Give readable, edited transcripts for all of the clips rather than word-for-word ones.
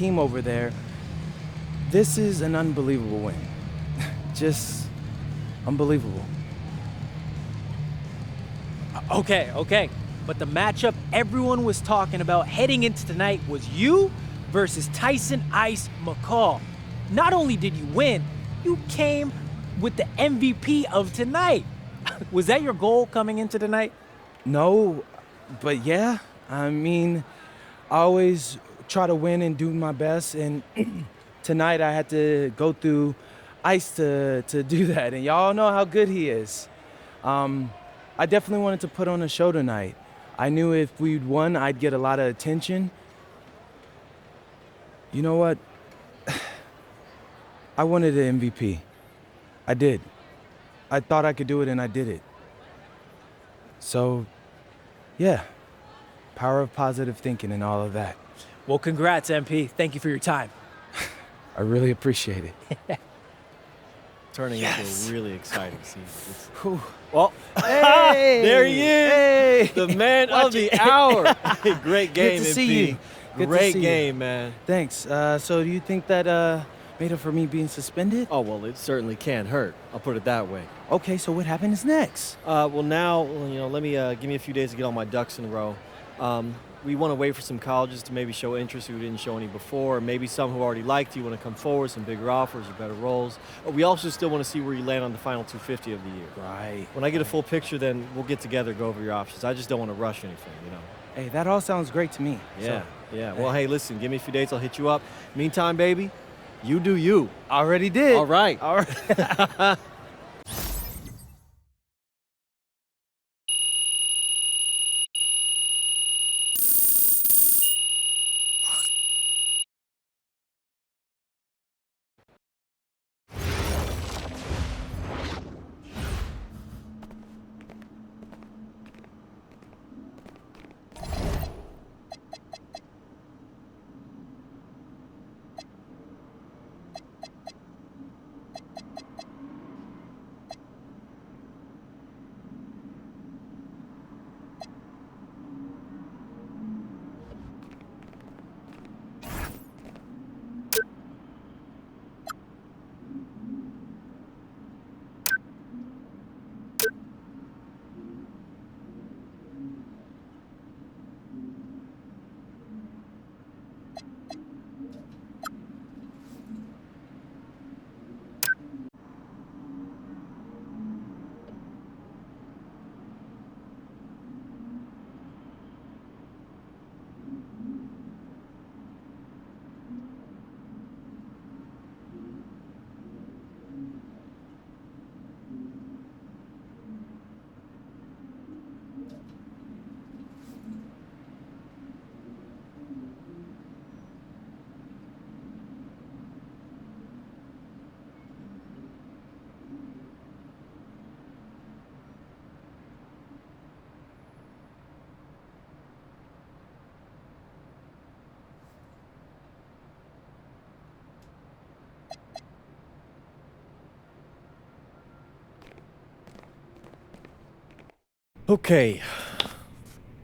team over there. This is an unbelievable win. Just unbelievable. Okay. But the matchup everyone was talking about heading into tonight was you versus Tyson Ice McCall. Not only did you win, you came with the MVP of tonight. Was that your goal coming into tonight? No, but yeah, I mean, I always try to win and do my best, and tonight I had to go through Ice to do that, and y'all know how good he is. I definitely wanted to put on a show tonight. I knew if we'd won, I'd get a lot of attention. You know what? I wanted an MVP. I did. I thought I could do it, and I did it. So, yeah, power of positive thinking and all of that. Well, congrats, MP. Thank you for your time. I really appreciate it. Turning into a really exciting scene. Well, hey, there he is, hey. the man of the hour. Great game, Good to MP. see you. Good to Great see you. game, man. Thanks. So do you think that made up for me being suspended? Oh, well, it certainly can't hurt. I'll put it that way. Okay, so what happens next? Well, now, let me give me a few days to get all my ducks in a row. We want to wait for some colleges to maybe show interest who didn't show any before, or maybe some who already liked you want to come forward, some bigger offers or better roles. We also still want to see where you land on the final 250 of the year. Right. When I get a full picture, then we'll get together, go over your options. I just don't want to rush anything, Hey, that all sounds great to me. Yeah, So, yeah. Well, hey, listen, give me a few days, I'll hit you up. Meantime, baby, you do you. already did. All right. All right. Okay.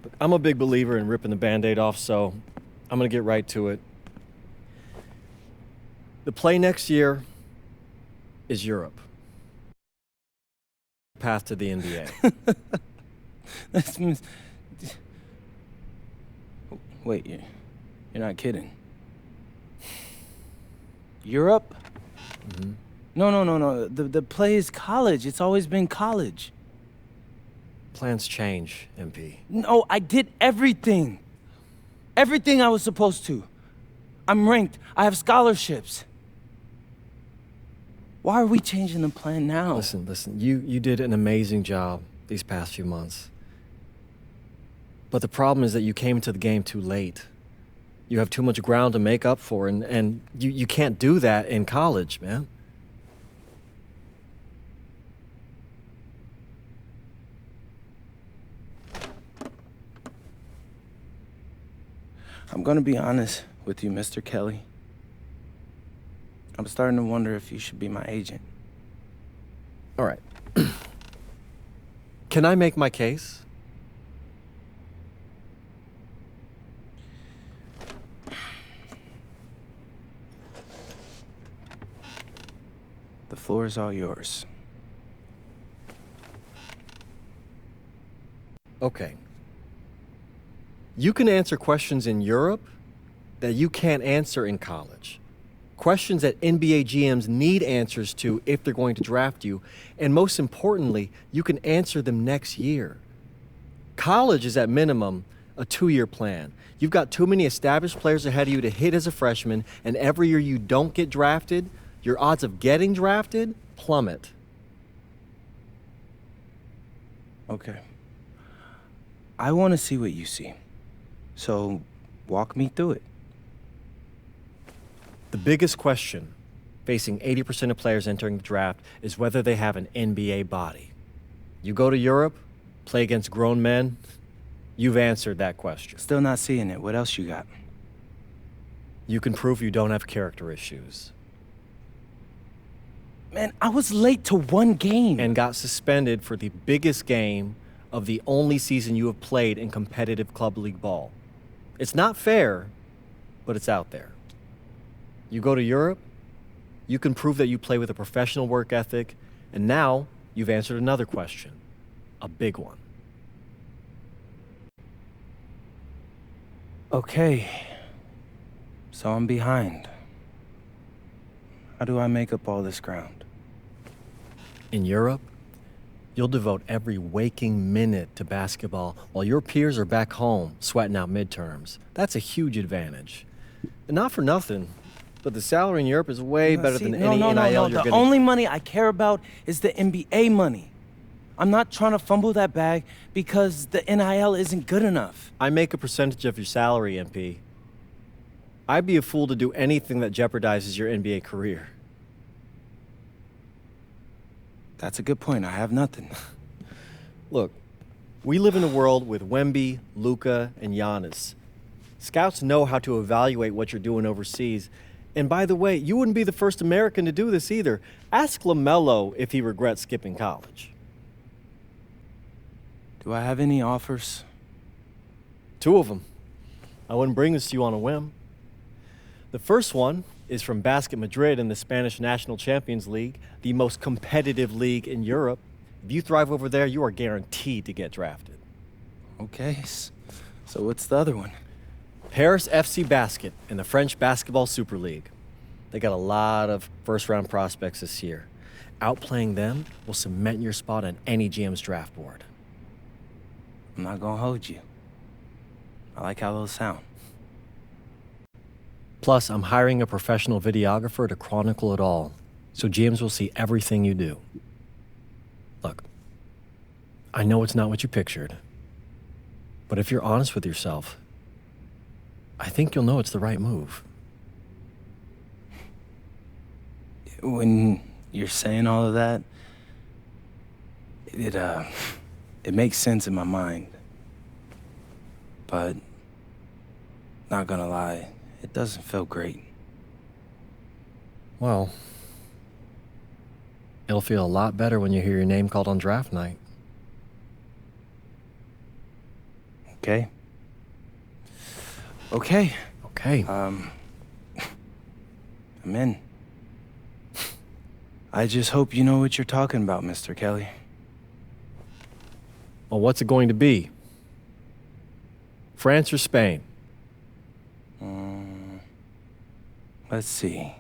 Look, I'm a big believer in ripping the Band-Aid off, so I'm going to get right to it. The play next year is Europe. Path to the NBA. That's Wait, you're not kidding. Europe? Mm-hmm. No. The play is college. It's always been college. Plans change, MP. No, I did everything. Everything I was supposed to. I'm ranked. I have scholarships. Why are we changing the plan now? Listen. You did an amazing job these past few months. But the problem is that you came into the game too late. You have too much ground to make up for, and you can't do that in college, man. I'm gonna be honest with you, Mr. Kelly. I'm starting to wonder if you should be my agent. All right. Can I make my case? The floor is all yours. Okay. You can answer questions in Europe that you can't answer in college. Questions that NBA GMs need answers to if they're going to draft you. And most importantly, you can answer them next year. College is at minimum a 2-year plan. You've got too many established players ahead of you to hit as a freshman, and every year you don't get drafted, your odds of getting drafted plummet. Okay. I want to see what you see. So, walk me through it. The biggest question facing 80% of players entering the draft is whether they have an NBA body. You go to Europe, play against grown men, you've answered that question. Still not seeing it. What else you got? You can prove you don't have character issues. Man, I was late to one game. And got suspended for the biggest game of the only season you have played in competitive club league ball. It's not fair, but it's out there. You go to Europe, you can prove that you play with a professional work ethic, and now you've answered another question, a big one. Okay. So I'm behind. How do I make up all this ground? In Europe, you'll devote every waking minute to basketball while your peers are back home sweating out midterms. That's a huge advantage. And not for nothing, but the salary in Europe is way better than any NIL you're The getting. only money I care about is the NBA money. I'm not trying to fumble that bag because the NIL isn't good enough. I make a percentage of your salary, MP. I'd be a fool to do anything that jeopardizes your NBA career. That's a good point. I have nothing. Look, we live in a world with Wemby, Luka, and Giannis. Scouts know how to evaluate what you're doing overseas. And by the way, you wouldn't be the first American to do this either. Ask LaMelo if he regrets skipping college. Do I have any offers? 2 of them. I wouldn't bring this to you on a whim. The first one is from Basket Madrid in the Spanish National Champions League, the most competitive league in Europe. If you thrive over there, you are guaranteed to get drafted. Okay. So what's the other one? Paris FC Basket in the French Basketball Super League. They got a lot of first-round prospects this year. Outplaying them will cement your spot on any GM's draft board. I'm not gonna hold you. I like how those sound. Plus, I'm hiring a professional videographer to chronicle it all, so GMs will see everything you do. Look, I know it's not what you pictured, but if you're honest with yourself, I think you'll know it's the right move. When you're saying all of that, it makes sense in my mind. But, not gonna lie, it doesn't feel great. Well, it'll feel a lot better when you hear your name called on draft night. Okay? Okay. Okay. I'm in. I just hope you know what you're talking about, Mr. Kelly. Well, what's it going to be? France or Spain? Let's see.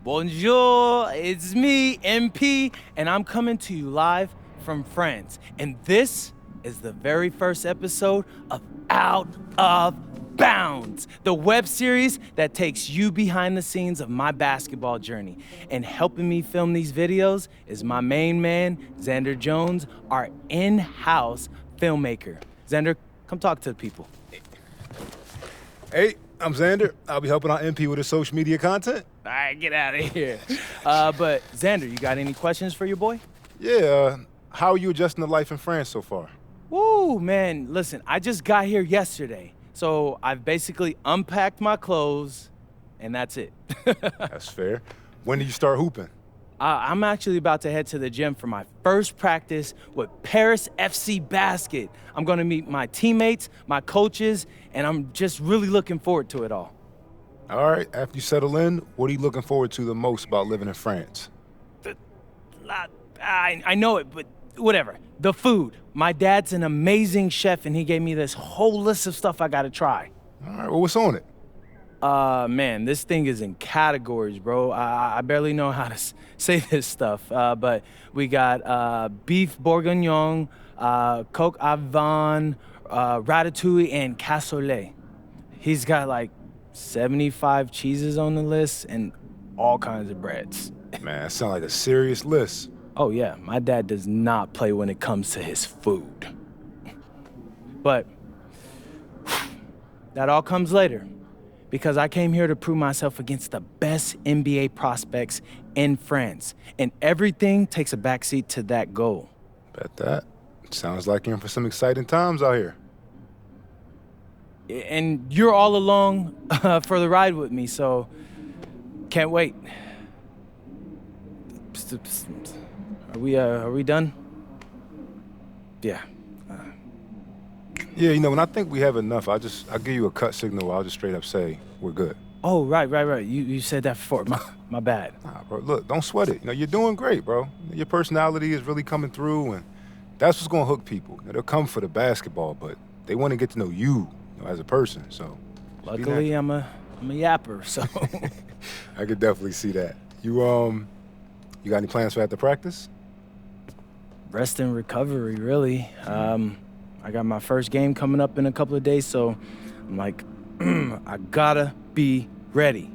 Bonjour, it's me, MP, and I'm coming to you live from France. And this is the very first episode of Out of Bounds, the web series that takes you behind the scenes of my basketball journey. And helping me film these videos is my main man, Xander Jones, our in-house filmmaker. Xander, come talk to the people. Hey, I'm Xander. I'll be helping out MP with his social media content. All right, get out of here. But Xander, you got any questions for your boy? Yeah, how are you adjusting to life in France so far? Woo, man, listen, I just got here yesterday. So I've basically unpacked my clothes, and that's it. That's fair. When do you start hooping? I'm actually about to head to the gym for my first practice with Paris FC Basket. I'm gonna meet my teammates, my coaches, and I'm just really looking forward to it all. All right, after you settle in, what are you looking forward to the most about living in France? I know it, but whatever. The food. My dad's an amazing chef, and he gave me this whole list of stuff I gotta try. All right, well, what's on it? Man, this thing is in categories, bro. I barely know how to say this stuff, but we got beef bourguignon, coq au vin, ratatouille, and cassoulet. He's got like 75 cheeses on the list and all kinds of breads. Man, that sounds like a serious list. Oh yeah, my dad does not play when it comes to his food. But that all comes later, because I came here to prove myself against the best NBA prospects in France, and everything takes a backseat to that goal. Bet that. Sounds like you're in for some exciting times out here. And you're all along for the ride with me, so can't wait. Are we done? Yeah. Yeah, you know, when I think we have enough, I'll give you a cut signal. I'll just straight up say we're good. Oh, right. You said that before. My bad. Nah, bro, look, don't sweat it. You know, you're doing great, bro. Your personality is really coming through, and that's what's gonna hook people. You know, they'll come for the basketball, but they want to get to know you, as a person. So, luckily, I'm a yapper, so. I could definitely see that. You got any plans for after practice? Rest and recovery, really. I got my first game coming up in a couple of days, so I'm like, I gotta be ready.